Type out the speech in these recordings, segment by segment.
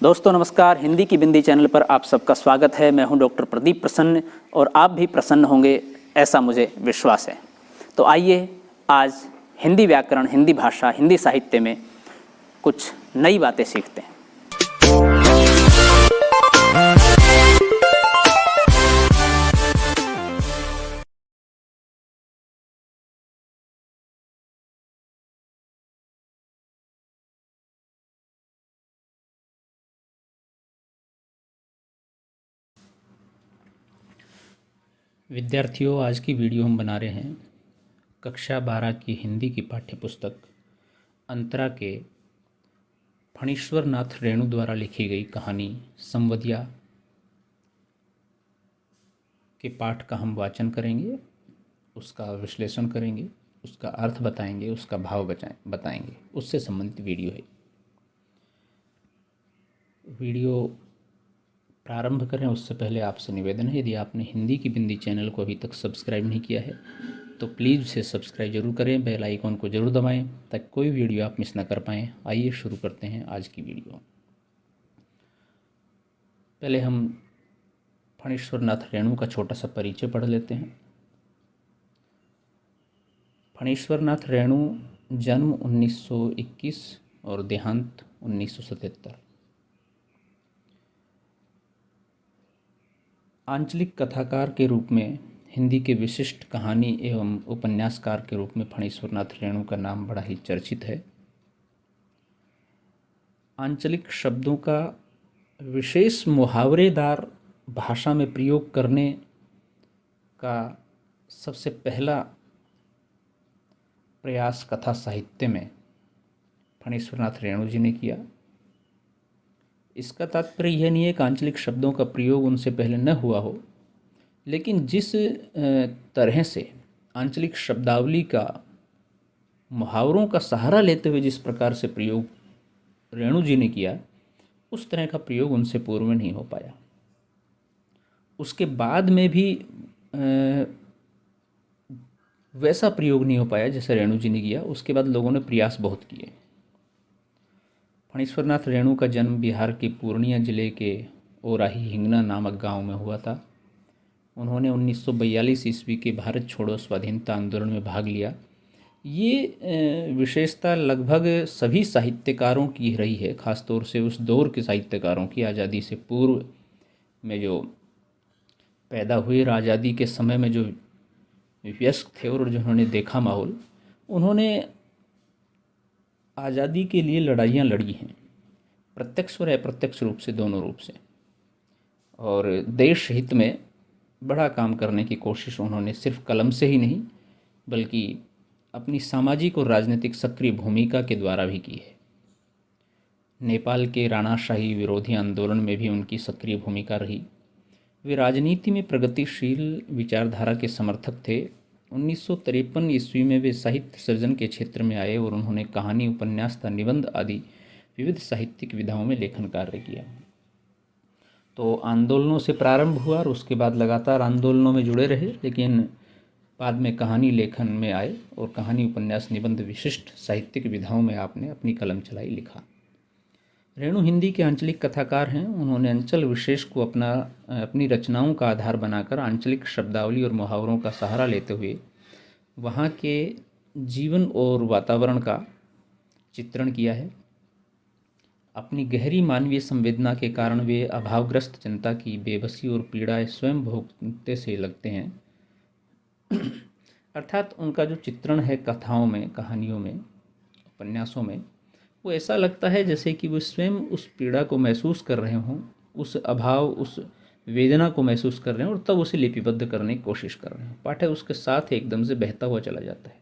दोस्तों नमस्कार, हिंदी की बिंदी चैनल पर आप सबका स्वागत है। मैं हूं डॉक्टर प्रदीप प्रसन्न और आप भी प्रसन्न होंगे ऐसा मुझे विश्वास है। तो आइए आज हिंदी व्याकरण, हिंदी भाषा, हिंदी साहित्य में कुछ नई बातें सीखते हैं। विद्यार्थियों, आज की वीडियो हम बना रहे हैं कक्षा 12 की हिंदी की पाठ्यपुस्तक अंतरा के फणीश्वर नाथ रेणु द्वारा लिखी गई कहानी संवदिया के पाठ का हम वाचन करेंगे, उसका विश्लेषण करेंगे, उसका अर्थ बताएंगे, उसका भाव बताएंगे। उससे संबंधित वीडियो है। वीडियो प्रारंभ करें उससे पहले आपसे निवेदन है, यदि आपने हिंदी की बिंदी चैनल को अभी तक सब्सक्राइब नहीं किया है तो प्लीज़ उसे सब्सक्राइब जरूर करें, बेल आइकॉन को जरूर दबाएं ताकि कोई वीडियो आप मिस ना कर पाएँ। आइए शुरू करते हैं आज की वीडियो। पहले हम फणीश्वर नाथ रेणु का छोटा सा परिचय पढ़ लेते हैं। फणीश्वर नाथ रेणु जन्म 1921 और देहांत 1977। आंचलिक कथाकार के रूप में हिंदी के विशिष्ट कहानी एवं उपन्यासकार के रूप में फणीश्वर नाथ रेणु का नाम बड़ा ही चर्चित है। आंचलिक शब्दों का विशेष मुहावरेदार भाषा में प्रयोग करने का सबसे पहला प्रयास कथा साहित्य में फणीश्वर नाथ रेणु जी ने किया। इसका तात्पर्य यह नहीं है कि आंचलिक शब्दों का प्रयोग उनसे पहले न हुआ हो, लेकिन जिस तरह से आंचलिक शब्दावली का मुहावरों का सहारा लेते हुए जिस प्रकार से प्रयोग रेणु जी ने किया, उस तरह का प्रयोग उनसे पूर्व में नहीं हो पाया। उसके बाद में भी वैसा प्रयोग नहीं हो पाया जैसे रेणु जी ने किया। उसके बाद लोगों ने प्रयास बहुत किए। फणीश्वर नाथ रेणु का जन्म बिहार के पूर्णिया जिले के ओराही हिंगना नामक गांव में हुआ था। उन्होंने 1942 ईस्वी के भारत छोड़ो स्वाधीनता आंदोलन में भाग लिया। ये विशेषता लगभग सभी साहित्यकारों की रही है, ख़ासतौर से उस दौर के साहित्यकारों की। आज़ादी से पूर्व में जो पैदा हुए, आज़ादी के समय में जो व्यस्त थे और जिन्होंने देखा माहौल, उन्होंने आज़ादी के लिए लड़ाइयाँ लड़ी हैं, प्रत्यक्ष और अप्रत्यक्ष रूप से, दोनों रूप से। और देश हित में बड़ा काम करने की कोशिश उन्होंने सिर्फ कलम से ही नहीं बल्कि अपनी सामाजिक और राजनीतिक सक्रिय भूमिका के द्वारा भी की है। नेपाल के राणाशाही विरोधी आंदोलन में भी उनकी सक्रिय भूमिका रही। वे राजनीति में प्रगतिशील विचारधारा के समर्थक थे। 1953 ईस्वी में वे साहित्य सृजन के क्षेत्र में आए और उन्होंने कहानी, उपन्यास तथा निबंध आदि विविध साहित्यिक विधाओं में लेखन कार्य किया। तो आंदोलनों से प्रारंभ हुआ और उसके बाद लगातार आंदोलनों में जुड़े रहे, लेकिन बाद में कहानी लेखन में आए और कहानी, उपन्यास, निबंध विशिष्ट साहित्यिक विधाओं में आपने अपनी कलम चलाई, लिखा। रेणु हिंदी के आंचलिक कथाकार हैं। उन्होंने अंचल विशेष को अपनी रचनाओं का आधार बनाकर आंचलिक शब्दावली और मुहावरों का सहारा लेते हुए वहाँ के जीवन और वातावरण का चित्रण किया है। अपनी गहरी मानवीय संवेदना के कारण वे अभावग्रस्त जनता की बेबसी और पीड़ा स्वयं भोगते से लगते हैं। अर्थात उनका जो चित्रण है कथाओं में, कहानियों में, उपन्यासों में, वो ऐसा लगता है जैसे कि वो स्वयं उस पीड़ा को महसूस कर रहे हों, उस अभाव, उस वेदना को महसूस कर रहे हैं और तब उसे लिपिबद्ध करने की कोशिश कर रहे हैं। पाठक उसके साथ एकदम से बहता हुआ चला जाता है।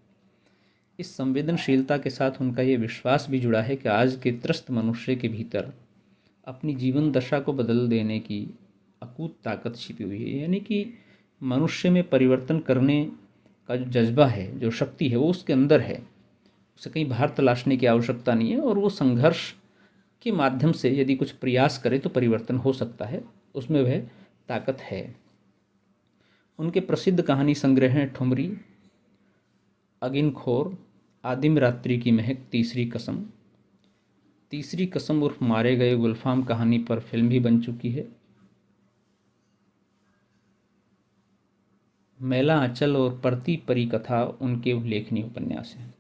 इस संवेदनशीलता के साथ उनका ये विश्वास भी जुड़ा है कि आज के त्रस्त मनुष्य के भीतर अपनी जीवन दशा को बदल देने की अकूत ताकत छिपी हुई है। यानी कि मनुष्य में परिवर्तन करने का जो जज्बा है, जो शक्ति है, वो उसके अंदर है। उसे कहीं बाहर तलाशने की आवश्यकता नहीं है और वो संघर्ष के माध्यम से यदि कुछ प्रयास करे तो परिवर्तन हो सकता है, उसमें वह ताकत है। उनके प्रसिद्ध कहानी संग्रह हैं ठुमरी, अगिनखोर, आदिम रात्रि की महक, तीसरी कसम, तीसरी कसम उर्फ मारे गए गुलफाम कहानी पर फिल्म भी बन चुकी है। मैला आंचल और परती परी कथा उनके उल्लेखनीय उपन्यास हैं।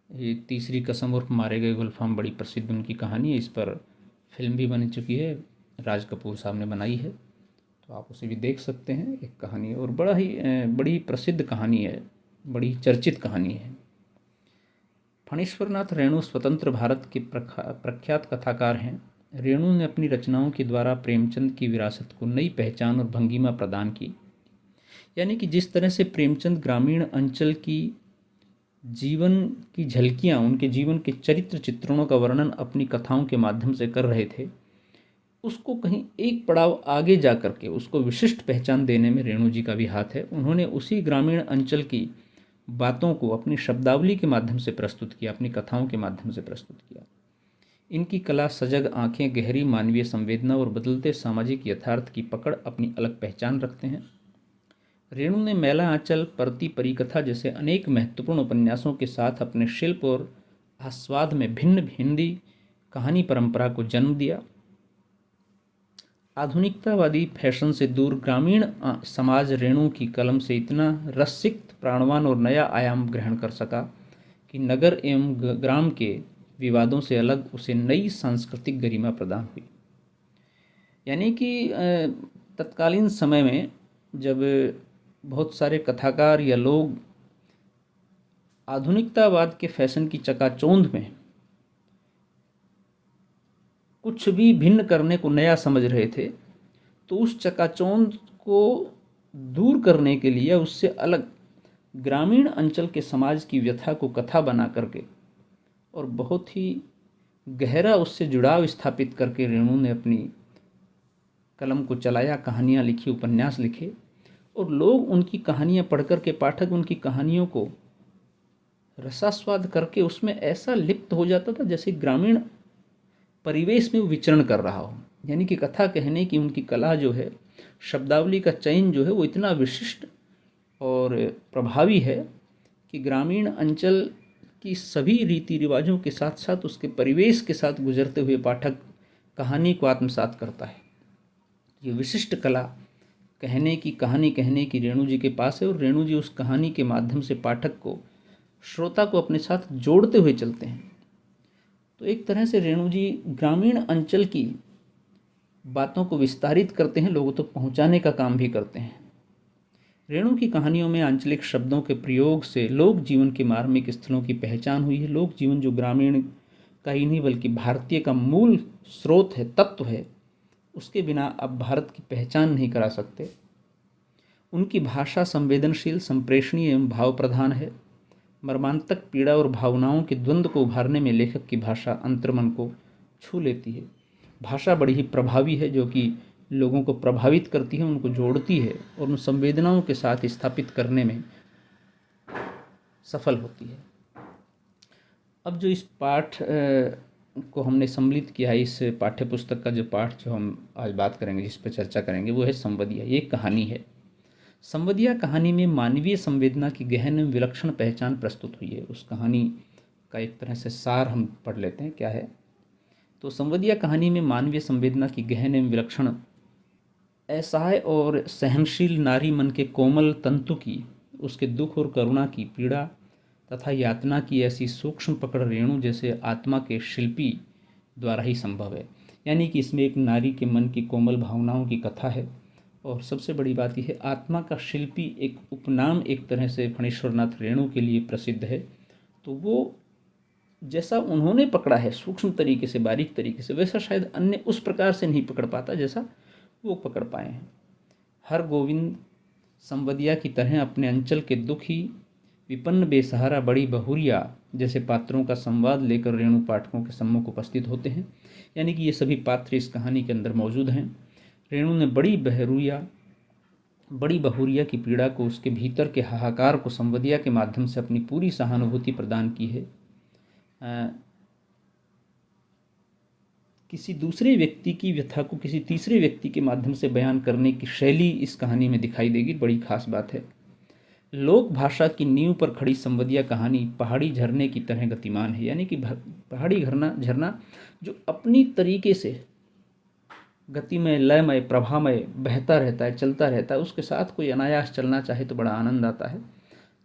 ये तीसरी कसम उर्फ मारे गए गुलफाम बड़ी प्रसिद्ध उनकी कहानी है। इस पर फिल्म भी बन चुकी है, राज कपूर साहब ने बनाई है, तो आप उसे भी देख सकते हैं। एक कहानी है और बड़ी प्रसिद्ध कहानी है, बड़ी चर्चित कहानी है। फणीश्वरनाथ रेणु स्वतंत्र भारत के प्रख्यात कथाकार हैं। रेणु ने अपनी रचनाओं के द्वारा प्रेमचंद की विरासत को नई पहचान और भंगिमा प्रदान की। यानी कि जिस तरह से प्रेमचंद ग्रामीण अंचल की जीवन की झलकियाँ, उनके जीवन के चरित्र चित्रणों का वर्णन अपनी कथाओं के माध्यम से कर रहे थे, उसको कहीं एक पड़ाव आगे जा करके उसको विशिष्ट पहचान देने में रेणु जी का भी हाथ है। उन्होंने उसी ग्रामीण अंचल की बातों को अपनी शब्दावली के माध्यम से प्रस्तुत किया, अपनी कथाओं के माध्यम से प्रस्तुत किया। इनकी कला, सजग आंखें, गहरी मानवीय संवेदना और बदलते सामाजिक यथार्थ की पकड़ अपनी अलग पहचान रखते हैं। रेणु ने मैला आंचल, परती परिकथा जैसे अनेक महत्वपूर्ण उपन्यासों के साथ अपने शिल्प और आस्वाद में भिन्न हिंदी कहानी परंपरा को जन्म दिया। आधुनिकतावादी फैशन से दूर ग्रामीण समाज रेणु की कलम से इतना रसिक्त, प्राणवान और नया आयाम ग्रहण कर सका कि नगर एवं ग्राम के विवादों से अलग उसे नई सांस्कृतिक गरिमा प्रदान हुई। यानी कि तत्कालीन समय में जब बहुत सारे कथाकार या लोग आधुनिकतावाद के फैशन की चकाचौंध में कुछ भी भिन्न करने को नया समझ रहे थे, तो उस चकाचौंध को दूर करने के लिए उससे अलग ग्रामीण अंचल के समाज की व्यथा को कथा बना करके और बहुत ही गहरा उससे जुड़ाव स्थापित करके रेणु ने अपनी कलम को चलाया, कहानियाँ लिखी, उपन्यास लिखे, और लोग उनकी कहानियाँ पढ़ कर के, पाठक उनकी कहानियों को रसास्वाद करके उसमें ऐसा लिप्त हो जाता था जैसे ग्रामीण परिवेश में वो विचरण कर रहा हो। यानी कि कथा कहने की उनकी कला जो है, शब्दावली का चयन जो है, वो इतना विशिष्ट और प्रभावी है कि ग्रामीण अंचल की सभी रीति रिवाजों के साथ साथ उसके परिवेश के साथ गुजरते हुए पाठक कहानी को आत्मसात करता है। ये विशिष्ट कला कहने की, कहानी कहने की रेणु जी के पास है, और रेणु जी उस कहानी के माध्यम से पाठक को, श्रोता को अपने साथ जोड़ते हुए चलते हैं। तो एक तरह से रेणु जी ग्रामीण अंचल की बातों को विस्तारित करते हैं, लोगों तक पहुंचाने का काम भी करते हैं। रेणु की कहानियों में आंचलिक शब्दों के प्रयोग से लोक जीवन के मार्मिक स्थलों की पहचान हुई है। लोक जीवन जो ग्रामीण का ही नहीं बल्कि भारतीय का मूल स्रोत है, तत्व है, उसके बिना अब भारत की पहचान नहीं करा सकते। उनकी भाषा संवेदनशील, संप्रेषणीय एवं भाव प्रधान है। मर्मांतक पीड़ा और भावनाओं के द्वंद्व को उभारने में लेखक की भाषा अंतर्मन को छू लेती है। भाषा बड़ी ही प्रभावी है, जो कि लोगों को प्रभावित करती है, उनको जोड़ती है और उन संवेदनाओं के साथ स्थापित करने में सफल होती है। अब जो इस पाठ को हमने सम्मिलित किया है, इस पाठ्य पुस्तक का जो पाठ जो हम आज बात करेंगे, जिस पर चर्चा करेंगे, वो है संवदिया। ये कहानी है। संवदिया कहानी में मानवीय संवेदना की गहन एवं विलक्षण पहचान प्रस्तुत हुई है। उस कहानी का एक तरह से सार हम पढ़ लेते हैं, क्या है। तो संवदिया कहानी में मानवीय संवेदना की गहन एवं विलक्षण, असहाय और सहनशील नारी मन के कोमल तंतु की, उसके दुख और करुणा की, पीड़ा तथा यातना की ऐसी सूक्ष्म पकड़ रेणु जैसे आत्मा के शिल्पी द्वारा ही संभव है। यानी कि इसमें एक नारी के मन की कोमल भावनाओं की कथा है, और सबसे बड़ी बात यह है, आत्मा का शिल्पी एक उपनाम एक तरह से फणीश्वरनाथ रेणु के लिए प्रसिद्ध है। तो वो जैसा उन्होंने पकड़ा है सूक्ष्म तरीके से, बारीक तरीके से, वैसा शायद अन्य उस प्रकार से नहीं पकड़ पाता जैसा वो पकड़ पाए हैं। हर गोविंद संवदिया की तरह अपने अंचल के दुखी, विपन्न, बेसहारा, बड़ी बहुरिया जैसे पात्रों का संवाद लेकर रेणु पाठकों के सम्मुख उपस्थित होते हैं। यानी कि ये सभी पात्र इस कहानी के अंदर मौजूद हैं। रेणु ने बड़ी बहुरिया की पीड़ा को, उसके भीतर के हाहाकार को संवदिया के माध्यम से अपनी पूरी सहानुभूति प्रदान की है। किसी दूसरे व्यक्ति की व्यथा को किसी तीसरे व्यक्ति के माध्यम से बयान करने की शैली इस कहानी में दिखाई देगी, बड़ी खास बात है। लोक भाषा की नींव पर खड़ी संवदिया कहानी पहाड़ी झरने की तरह गतिमान है, यानी कि पहाड़ी झरना झरना जो अपनी तरीके से गतिमय, लयमय, प्रभामय बहता रहता है, चलता रहता है, उसके साथ कोई अनायास चलना चाहे तो बड़ा आनंद आता है।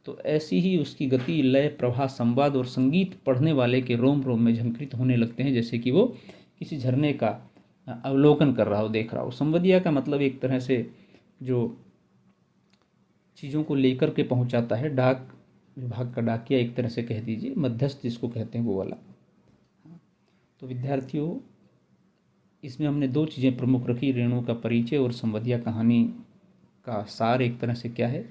तो ऐसी ही उसकी गति, लय, प्रभा, संवाद और संगीत पढ़ने वाले के रोम रोम में झंकृत होने लगते हैं, जैसे कि वो किसी झरने का अवलोकन कर रहा हो, देख रहा हो। संवदिया का मतलब एक तरह से जो चीज़ों को लेकर के पहुंचाता है, डाक विभाग का डाकिया एक तरह से कह दीजिए, मध्यस्थ जिसको कहते हैं वो वाला। तो विद्यार्थियों, इसमें हमने दो चीज़ें प्रमुख रखी, रेणु का परिचय और संवदिया कहानी का सार एक तरह से क्या है।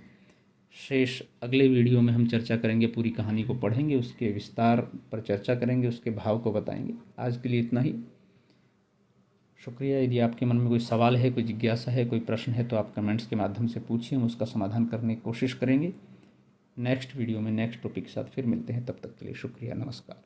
शेष अगले वीडियो में हम चर्चा करेंगे, पूरी कहानी को पढ़ेंगे, उसके विस्तार पर चर्चा करेंगे, उसके भाव को बताएंगे। आज के लिए इतना ही, शुक्रिया। यदि आपके मन में कोई सवाल है, कोई जिज्ञासा है, कोई प्रश्न है तो आप कमेंट्स के माध्यम से पूछिए, हम उसका समाधान करने की कोशिश करेंगे। नेक्स्ट वीडियो में नेक्स्ट टॉपिक के साथ फिर मिलते हैं, तब तक के लिए शुक्रिया, नमस्कार।